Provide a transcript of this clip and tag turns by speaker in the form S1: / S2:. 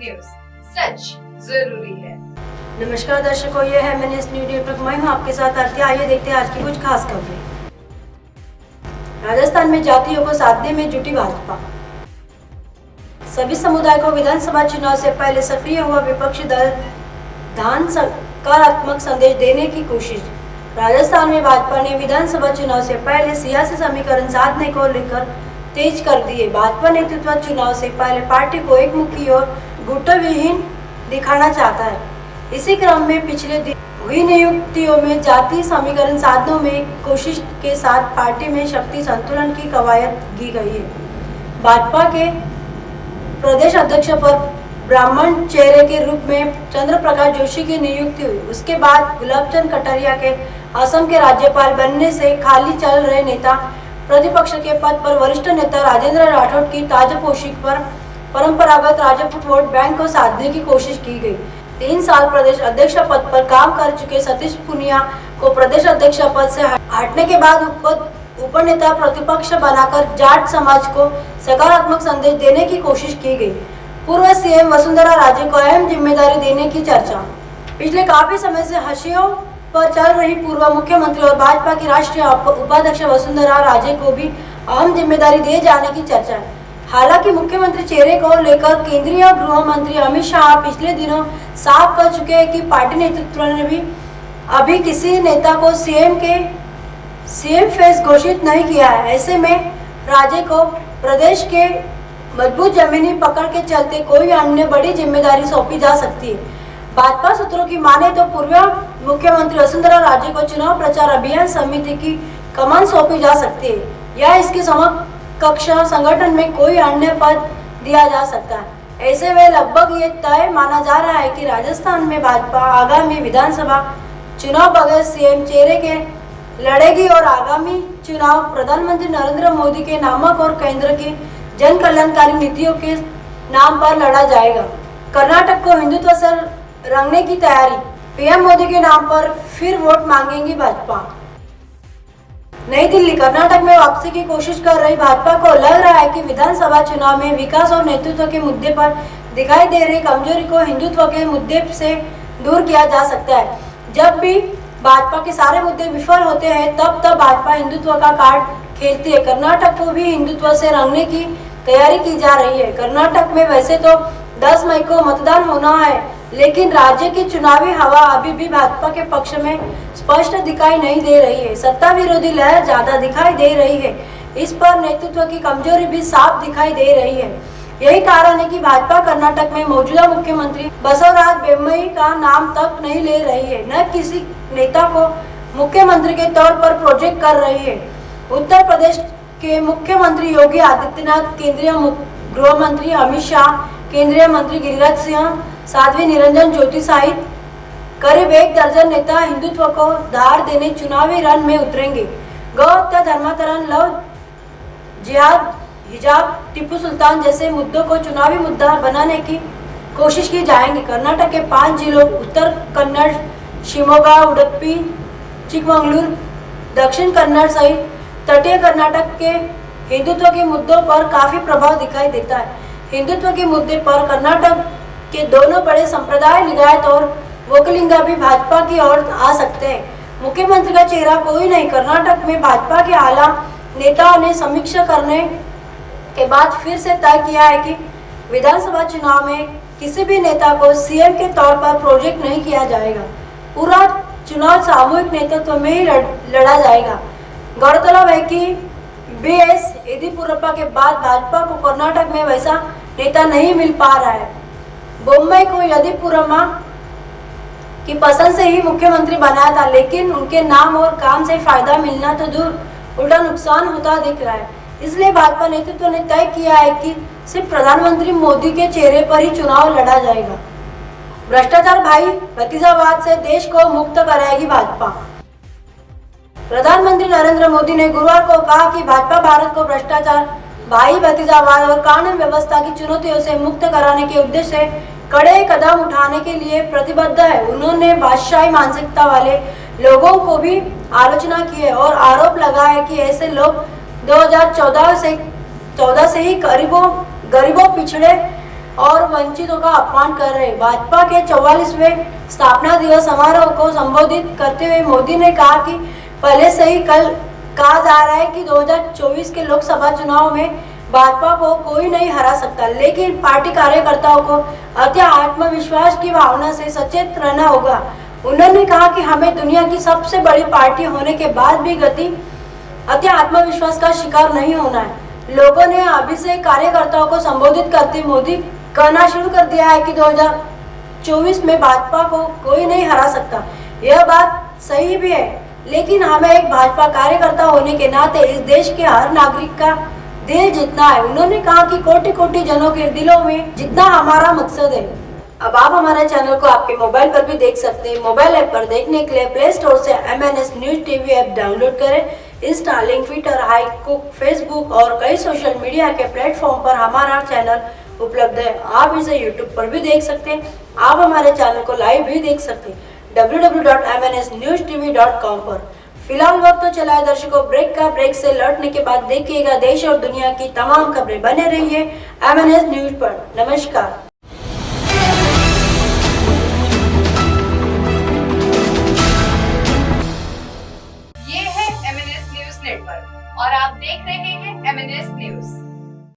S1: News, सच जरूरी है।
S2: नमस्कार दर्शकों, ये है मैंने इस न्यूज नेटवर्क। मैं हूँ आपके साथ आरती। आइए देखते हैं आज की कुछ खास खबरें। राजस्थान में जातियों को साधने में जुटी भाजपा। सभी समुदाय को विधानसभा चुनाव से पहले सक्रिय हुआ विपक्षी दल धान सकारात्मक संदेश देने की कोशिश। राजस्थान में भाजपा ने विधानसभा चुनाव से पहले सियासी समीकरण साधने को लेकर तेज कर दिए। भाजपा नेतृत्व चुनाव से पहले पार्टी को एक मुखी और गुटविहीन दिखाना चाहता है। इसी क्रम में पिछले दिन हुई नियुक्तियों में जाति समीकरण साधनों में कोशिश के साथ पार्टी में शक्ति संतुलन की कवायद की गई है। भाजपा के प्रदेश अध्यक्ष पर ब्राह्मण चेहरे के रूप में चंद्र प्रकाश जोशी की नियुक्ति हुई। उसके बाद गुलाबचंद कटारिया के असम के राज्यपाल बनने से खाली चल रहे नेता प्रतिपक्ष के पद पर वरिष्ठ नेता राजेंद्र राठौड़ की ताजपोशी पर परंपरागत राजपूत वोट बैंक को साधने की कोशिश की गई। 3 साल प्रदेश अध्यक्ष पद पर काम कर चुके सतीश पुनिया को प्रदेश अध्यक्ष पद से हटने के बाद उपनेता प्रतिपक्ष बनाकर जाट समाज को सकारात्मक संदेश देने की कोशिश की गई। पूर्व सीएम वसुंधरा राजे को अहम जिम्मेदारी देने की चर्चा। पिछले काफी समय से हाशियों पर चल रही पूर्व मुख्यमंत्री और भाजपा की राष्ट्रीय उपाध्यक्ष वसुंधरा राजे को भी अहम जिम्मेदारी दिए जाने की चर्चा है। हालांकि मुख्यमंत्री चेहरे को लेकर केंद्रीय गृह मंत्री अमित शाह पिछले दिनों साफ कर चुके हैं कि पार्टी नेतृत्व ने भी अभी किसी नेता को सीएम फेस घोषित नहीं किया है। ऐसे में राजे को प्रदेश के मजबूत जमीनी पकड़ के चलते कोई अन्य बड़ी जिम्मेदारी सौंपी जा सकती है। भाजपा सूत्रों की माने तो पूर्व मुख्यमंत्री वसुंधरा राजे को चुनाव प्रचार अभियान समिति की कमान सौंपी जा सकती है या इसके समकक्ष संगठन में कोई अन्य पद दिया जा सकता है। ऐसे में लगभग ये तय माना जा रहा है कि राजस्थान में भाजपा आगामी विधानसभा चुनाव बगैर सीएम चेहरे के लड़ेगी और आगामी चुनाव प्रधानमंत्री नरेंद्र मोदी के नामक और केंद्र की जन कल्याणकारी नीतियों के नाम पर लड़ा जाएगा। कर्नाटक को हिंदुत्व से रंगने की तैयारी। पीएम मोदी के नाम पर फिर वोट मांगेगी भाजपा। नई दिल्ली। कर्नाटक में वापसी की कोशिश कर रही भाजपा को लग रहा है कि विधानसभा चुनाव में विकास और नेतृत्व के मुद्दे पर दिखाई दे रही कमजोरी को हिंदुत्व के मुद्दे से दूर किया जा सकता है। जब भी भाजपा के सारे मुद्दे विफल होते हैं तब भाजपा हिंदुत्व का कार्ड खेलती है। कर्नाटक को भी हिंदुत्व से रंगने की तैयारी की जा रही है। कर्नाटक में वैसे तो 10 मई को मतदान होना है, लेकिन राज्य की चुनावी हवा अभी भी भाजपा के पक्ष में स्पष्ट दिखाई नहीं दे रही है। सत्ता विरोधी लहर ज्यादा दिखाई दे रही है। इस पर नेतृत्व की कमजोरी भी साफ दिखाई दे रही है। यही कारण है कि भाजपा कर्नाटक में मौजूदा मुख्यमंत्री बसवराज बोम्मई का नाम तक नहीं ले रही है, न किसी नेता को मुख्यमंत्री के तौर पर प्रोजेक्ट कर रही है। उत्तर प्रदेश के मुख्यमंत्री योगी आदित्यनाथ, केंद्रीय गृह मंत्री अमित शाह, केंद्रीय मंत्री गिरिराज सिंह, साध्वी निरंजन ज्योति सहित करीब 1 दर्जन नेता हिंदुत्व को धार देने चुनावी रण में उतरेंगे। गौ हत्या, धर्मांतरण, लव जिहाद, हिजाब, टीपू सुल्तान जैसे मुद्दों को चुनावी मुद्दा बनाने की कोशिश की जाएगी। कर्नाटक के 5 जिलों उत्तर कन्नड़, शिमोगा, उडुपी, चिकमंगलुरु, दक्षिण कन्नड़ सहित तटीय कर्नाटक के हिंदुत्व के मुद्दों पर काफी प्रभाव दिखाई देता है। हिंदुत्व के मुद्दे पर कर्नाटक के दोनों बड़े संप्रदाय लिंगायत और वोकलिंगा भी भाजपा की ओर आ सकते हैं। मुख्यमंत्री का चेहरा कोई नहीं। कर्नाटक में भाजपा के आला नेताओं ने समीक्षा करने के बाद फिर से तय किया है कि विधानसभा चुनाव में किसी भी नेता को सीएम के तौर पर प्रोजेक्ट नहीं किया जाएगा। पूरा चुनाव सामूहिक नेतृत्व में ही लड़ा जाएगा। गौरतलब है कि बीएस येदियुरप्पा के बाद भाजपा को कर्नाटक में वैसा नेता नहीं मिल पा रहा है। बोम्मई को येदियुरप्पा की पसंद से ही मुख्यमंत्री बनाया था, लेकिन उनके नाम और काम से फायदा मिलना तो दूर, उल्टा नुकसान होता दिख रहा है। इसलिए भाजपा नेतृत्व ने तय किया है कि सिर्फ प्रधानमंत्री मोदी के चेहरे पर ही चुनाव लड़ा जाएगा। भ्रष्टाचार भाई भतीजावाद से देश को मुक्त कराएगी भाजपा। प्रधानमंत्री नरेंद्र मोदी ने गुरुवार को कहा कि भाजपा भारत को भ्रष्टाचार, भाई भतीजावाद और कानून व्यवस्था की चुनौतियों से मुक्त कराने के उद्देश्य से कड़े कदम उठाने के लिए प्रतिबद्ध है। उन्होंने बादशाही मानसिकता वाले लोगों को भी आलोचना की है और आरोप लगाया है कि ऐसे लोग 2014 से ही गरीबों पिछड़े और वंचितों का अपमान कर रहे। भाजपा के 44वें स्थापना दिवस समारोह को संबोधित करते हुए मोदी ने कहा कि पहले से ही कल कहा जा रहा है कि 2024 के लोकसभा चुनाव में भाजपा को कोई नहीं हरा सकता, लेकिन पार्टी कार्यकर्ताओं को अति आत्मविश्वास की भावना से सचेत रहना होगा। उन्होंने कहा कि हमें दुनिया की सबसे बड़ी पार्टी होने के बाद भी अति आत्मविश्वास का शिकार नहीं होना है। लोगों ने अभी से कार्यकर्ताओं को संबोधित करते मोदी कहना शुरू कर दिया है कि 2024 में भाजपा को कोई नहीं हरा सकता। यह बात सही भी है, लेकिन हमें एक भाजपा कार्यकर्ता होने के नाते इस देश के हर नागरिक का दिल जीतना है। उन्होंने कहा कि कोटि कोटि जनों के दिलों में जीतना हमारा मकसद है। अब आप हमारे चैनल को आपके मोबाइल पर भी देख सकते हैं। मोबाइल ऐप पर देखने के लिए प्ले स्टोर से MNS news TV app download करें। इंस्टा, लिंक, ट्विटर, हाईकुक, फेसबुक और कई सोशल मीडिया के प्लेटफॉर्म पर हमारा चैनल उपलब्ध है। आप इसे यूट्यूब पर भी देख सकते हैं। आप हमारे चैनल को लाइव भी देख सकते हैं www.mnsnewstv.com पर। फिलहाल वक्त तो चला है दर्शकों ब्रेक का। ब्रेक से लौटने के बाद देखिएगा देश और दुनिया की तमाम खबरें। बने रहिए MNS न्यूज पर। नमस्कार।